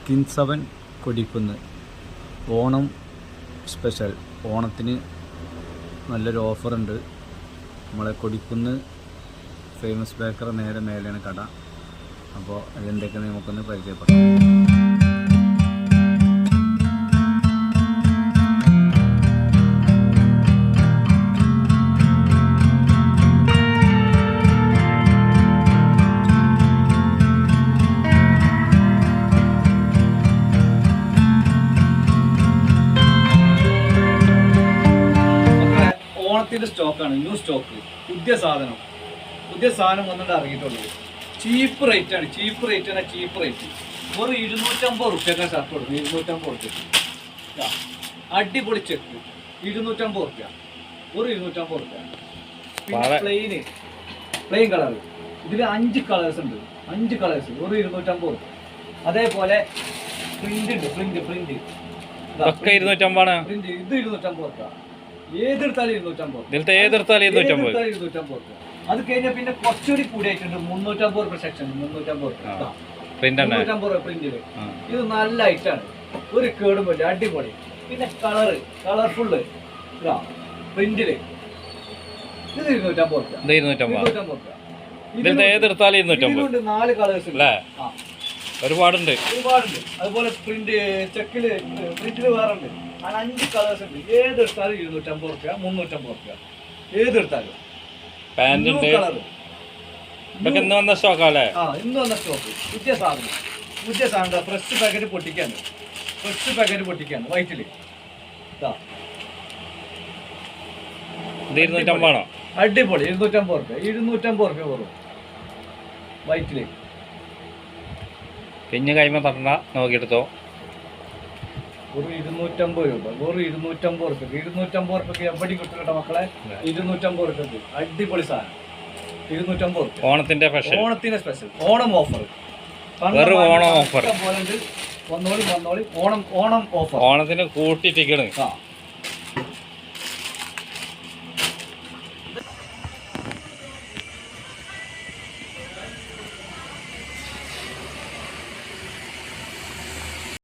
കിൻസവൻ Kodikunnu Onam special. ഓണത്തിന് നല്ലൊരു ഓഫറുണ്ട്. നമ്മളെ കൊടിക്കുന്ന് ഫേമസ് ബേക്കർ നേരെ മേലെയാണ് കട. അപ്പോൾ അതെന്തൊക്കെ നമുക്കൊന്ന് പരിചയപ്പെടാം. ഓണത്തിൻ്റെ സ്റ്റോക്കാണ്, ന്യൂ സ്റ്റോക്ക്, പുതിയ സാധനം വന്നിട്ട് ഇറങ്ങിയിട്ടുള്ളൂ. ചീപ്പ് റേറ്റ് ആണ്. ചീപ്പ് റേറ്റ് ഒരു 250 റുപ്യക്കാണ് ഷർട്ട് കൊടുക്കും. 250 റുപ്യ അടിപൊളി ചെക്ക്. 250 റുപ്യ, ഒരു 250 റുപ്യ. പിന്നെ പ്ലെയിൻ കളർ, ഇതിൽ 5 കളേഴ്സ് ഉണ്ട്. 5 കളേഴ്സ് ഒരു 250 റുപ്യ. അതേപോലെ പ്രിന്റ് ഉണ്ട്, പ്രിന്റ് ഇത് 250 റുപ്യ. ഏതെടുത്താലും 250 റുപ്യ. അത് കഴിഞ്ഞാൽ പിന്നെ കുറച്ചുകൂടി കൂടിയിട്ടുണ്ട്. 350 റുപ്യ സെക്ഷൻ, 350 റുപ്യ പ്രിന്റില്. ഇത് നല്ല ഐറ്റാണ്, ഒരു കേടും പറ്റില്ല, അടിപൊളി. പിന്നെ കളർഫുള്ള് പ്രിന്റില് ഇത് 250 റുപ്യ. 4 കളേഴ്സ് ഒരുപാടുണ്ട്. അതുപോലെ ചെക്കില് പ്രിന്റില് വേറെ ഉണ്ട്. 5 കളേഴ്സ് ഉണ്ട്. ഏതെടുത്താലും 250 റുപ്യ, 350 റുപ്യ. ഏതെടുത്താലും ഇന്ന് വന്ന സ്റ്റോക്ക്. പുതിയ സാധനം ഫ്രഷ് പാക്കറ്റ് പൊട്ടിക്കാണ് വൈറ്റില്. 250 അടിപൊളി. 250 റുപ്യ, 250 റുപ്യ വരും വൈറ്റില്. പിന്നെ കൈമ തട്ടണ്ട, നോക്കിയെടുത്തോ. ഒരു 250 രൂപ, വെറും 250 റുപ്യ. 250 റുപ്യക്ക് എവിടെ കിട്ടും കേട്ടോ മക്കളെ. 250 റുപ്യക്ക് അടിപൊളി സാധനം. 250 റുപ്യ. ഓണത്തിന്റെ special Onam offer. Onam offer വന്നോളി. ഓണം ഓഫർ. ഓണത്തിന് കൂട്ടിട്ടിക്കണ്.